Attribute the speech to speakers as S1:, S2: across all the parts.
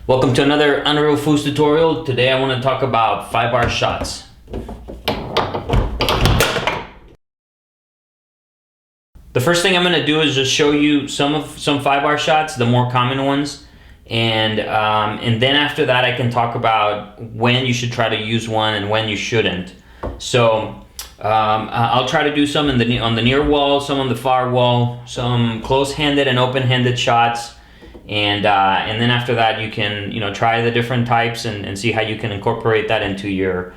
S1: Welcome to another Unreal Foos tutorial. Today I want to talk about 5-bar shots. The first thing I'm going to do is just show you some 5-bar shots, the more common ones, and then after that I can talk about when you should try to use one and when you shouldn't. So I'll try to do some on the near wall, some on the far wall, some close-handed and open-handed shots. And then after that, you can try the different types and see how you can incorporate that into your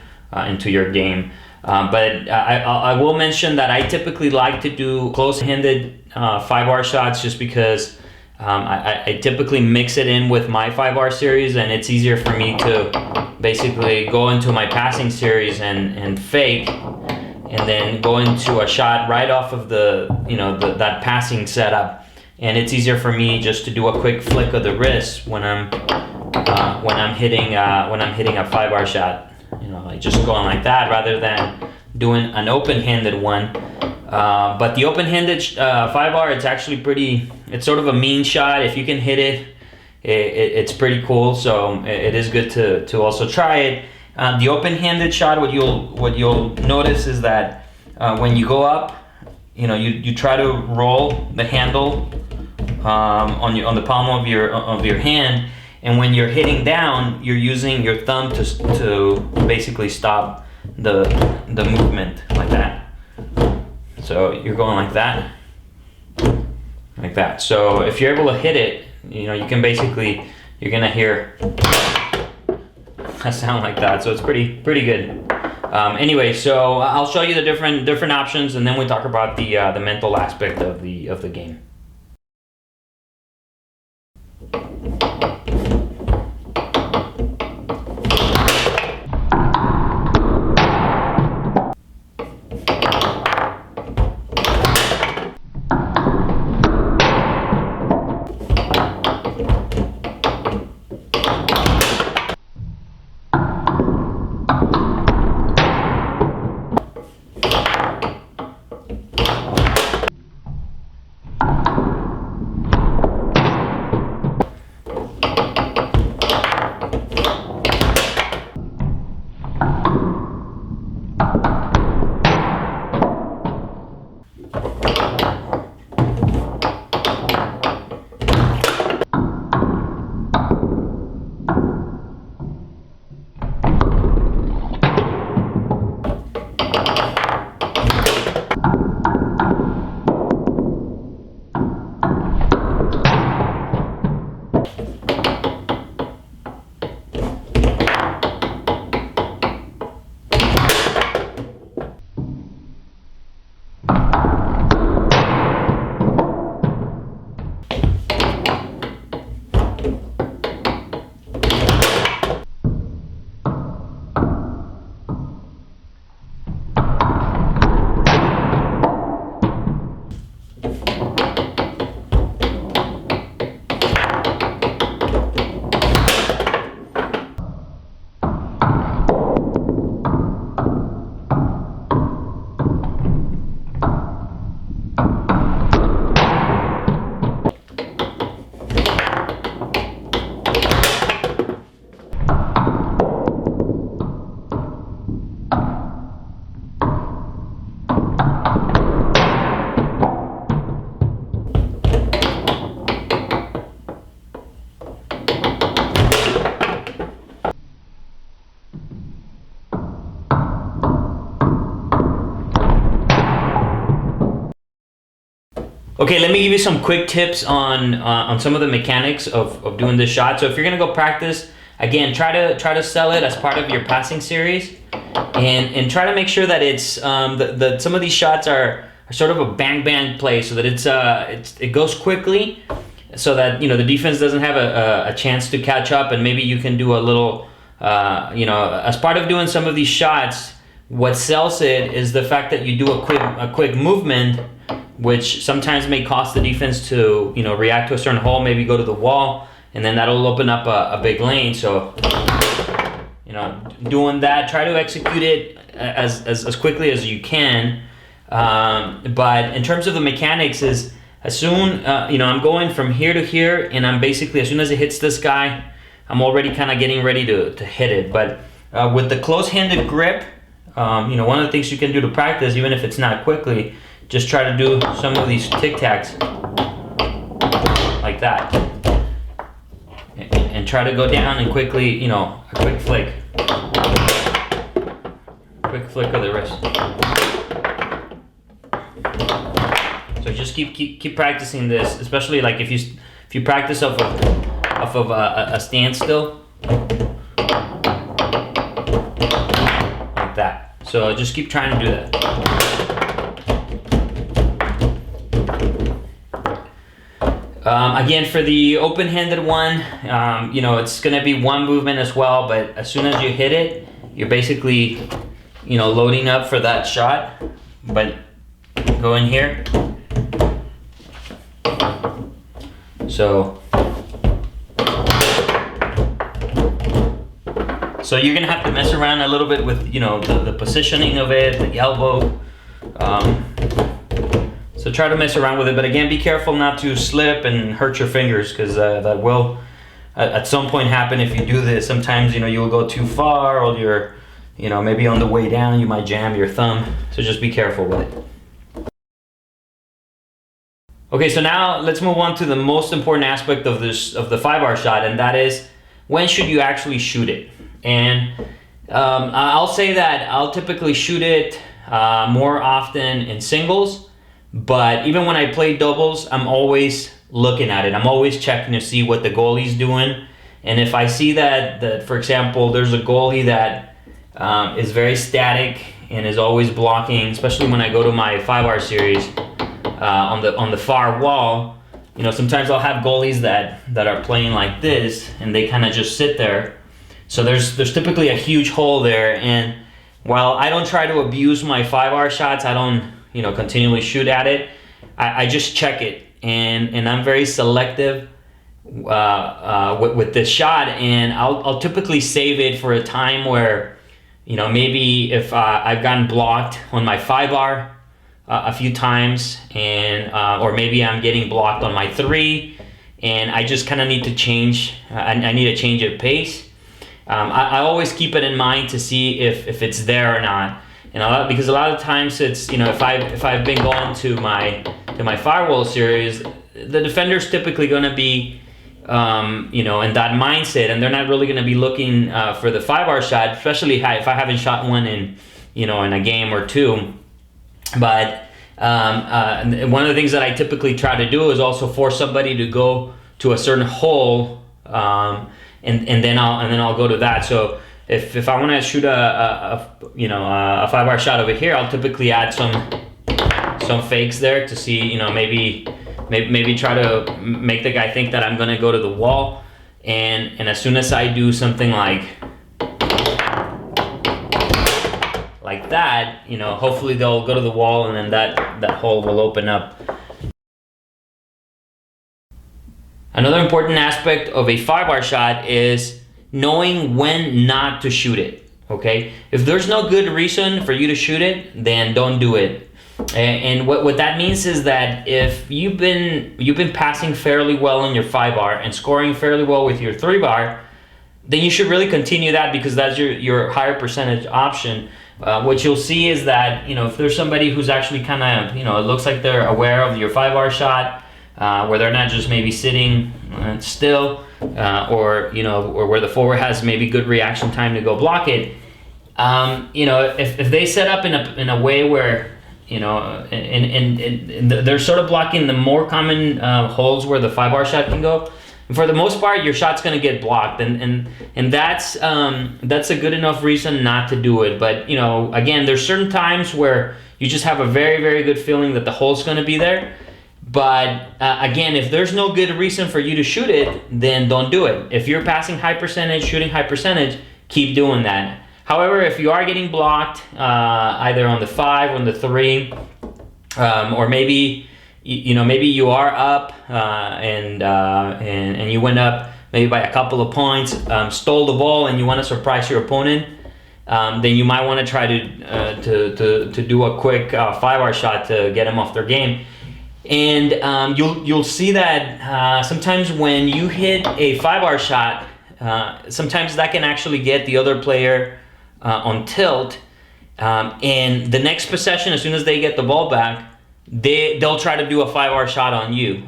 S1: game. But I will mention that I typically like to do close-handed 5-bar shots just because I typically mix it in with my 5-bar series, and it's easier for me to basically go into my passing series and fake, and then go into a shot right off of that passing setup. And it's easier for me just to do a quick flick of the wrist when I'm hitting a 5-bar shot, like just going like that rather than doing an open-handed one. But the open-handed 5-bar, it's actually it's sort of a mean shot. If you can hit it, it's pretty cool. So it is good to also try it. The open-handed shot, what you'll notice is that when you go up, you try to roll the handle on the palm of your hand, and when you're hitting down, you're using your thumb to basically stop the movement like that. So you're going like that. So if you're able to hit it, you can you're gonna hear a sound like that. So it's pretty good. Anyway, so I'll show you the different options, and then we talk about the mental aspect of the game. Okay, let me give you some quick tips on some of the mechanics of doing this shot. So if you're gonna go practice, again, try to sell it as part of your passing series, and try to make sure that it's some of these shots are sort of a bang play, so that it goes quickly, so that the defense doesn't have a chance to catch up, and maybe you can do a little as part of doing some of these shots. What sells it is the fact that you do a quick movement, which sometimes may cost the defense to react to a certain hole, maybe go to the wall, and then that'll open up a big lane. So doing that, try to execute it as quickly as you can. But in terms of the mechanics, is as soon I'm going from here to here, and I'm basically, as soon as it hits this guy, I'm already kind of getting ready to hit it. But with the close-handed grip, you know, one of the things you can do to practice, even if it's not quickly, just try to do some of these tic-tacs like that. And try to go down and quickly, you know, a quick flick. Quick flick of the wrist. So just keep practicing this, especially like if you practice off of a standstill like that. So just keep trying to do that. Again, for the open-handed one, you know, it's gonna be one movement as well, but as soon as you hit it, you're basically, you know, loading up for that shot. But go in here. So you're gonna have to mess around a little bit with, you know, the positioning of it, the elbow. So try to mess around with it, but again, be careful not to slip and hurt your fingers, because that will at some point happen if you do this. Sometimes, you know, you'll go too far, or you're, you know, maybe on the way down you might jam your thumb. So just be careful with it. Okay, so now let's move on to the most important aspect of the 5-bar shot, and that is, when should you actually shoot it? And I'll say that I'll typically shoot it more often in singles. But even when I play doubles, I'm always looking at it. I'm always checking to see what the goalie's doing. And if I see that for example, there's a goalie that is very static and is always blocking, especially when I go to my 5-bar series on the far wall, you know, sometimes I'll have goalies that are playing like this, and they kind of just sit there. So there's typically a huge hole there. And while I don't try to abuse my 5-bar shots, I don't, you know, continually shoot at it. I just check it, and I'm very selective with this shot, and I'll typically save it for a time where, you know, maybe if I've gotten blocked on my 5-bar a few times, and or maybe I'm getting blocked on my 3, and I just kind of need to change. I need a change of pace. I always keep it in mind to see if it's there or not. And because a lot of times it's, you know, if I've been going to my firewall series, the defender's typically going to be, you know, in that mindset, and they're not really going to be looking for the 5-bar shot, especially if I haven't shot one in, you know, in a game or two. But one of the things that I typically try to do is also force somebody to go to a certain hole, and then I'll go to that. So if I want to shoot a 5-bar shot over here, I'll typically add some fakes there to see, you know, maybe try to make the guy think that I'm gonna go to the wall, and as soon as I do something like that, you know, hopefully they'll go to the wall, and then that hole will open up. Another important aspect of a 5-bar shot is knowing when not to shoot it. Okay, if there's no good reason for you to shoot it, then don't do it. And what that means is that if you've been passing fairly well in your 5-bar and scoring fairly well with your 3-bar, then you should really continue that, because that's your higher percentage option. What you'll see is that, you know, if there's somebody who's actually kind of, you know, it looks like they're aware of your 5-bar shot, where they're not just maybe sitting still, or, you know, or where the forward has maybe good reaction time to go block it. You know, if they set up in a way where, you know, and they're sort of blocking the more common holes where the 5-bar shot can go, and for the most part, your shot's going to get blocked, and that's a good enough reason not to do it. But, you know, again, there's certain times where you just have a very, very good feeling that the hole's going to be there. But again, if there's no good reason for you to shoot it, then don't do it. If you're passing high percentage, shooting high percentage, keep doing that. However, if you are getting blocked, either on the 5, on the 3, or maybe maybe you are up and you went up maybe by a couple of points, stole the ball, and you want to surprise your opponent, then you might want to try to do a quick 5-bar shot to get them off their game. And you'll see that sometimes when you hit a 5-bar shot, sometimes that can actually get the other player on tilt. And the next possession, as soon as they get the ball back, they'll try to do a 5R shot on you.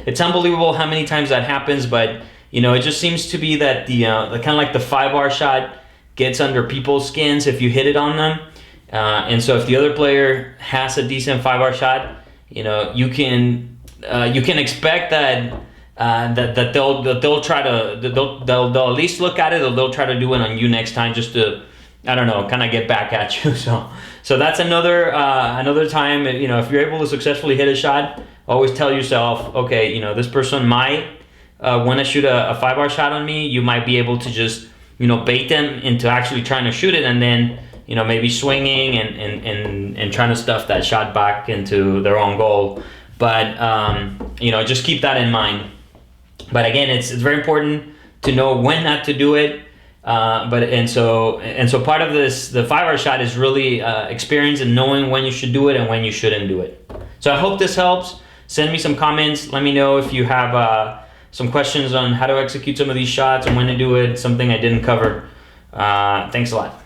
S1: It's unbelievable how many times that happens, but it just seems to be that the kind of like the 5R shot gets under people's skins if you hit it on them. And so if the other player has a decent 5R shot, you can expect that they'll try to they'll at least look at it, or they'll try to do it on you next time, just to, I don't know, kind of get back at you. So that's another time, if you're able to successfully hit a shot, always tell yourself, okay, this person might want to shoot a 5R shot on me. You might be able to just bait them into actually trying to shoot it, and then maybe swinging and trying to stuff that shot back into their own goal. But just keep that in mind. But again, it's very important to know when not to do it. So part of this, the 5R shot, is really experience and knowing when you should do it and when you shouldn't do it. So I hope this helps. Send me some comments. Let me know if you have some questions on how to execute some of these shots and when to do it, something I didn't cover. Thanks a lot.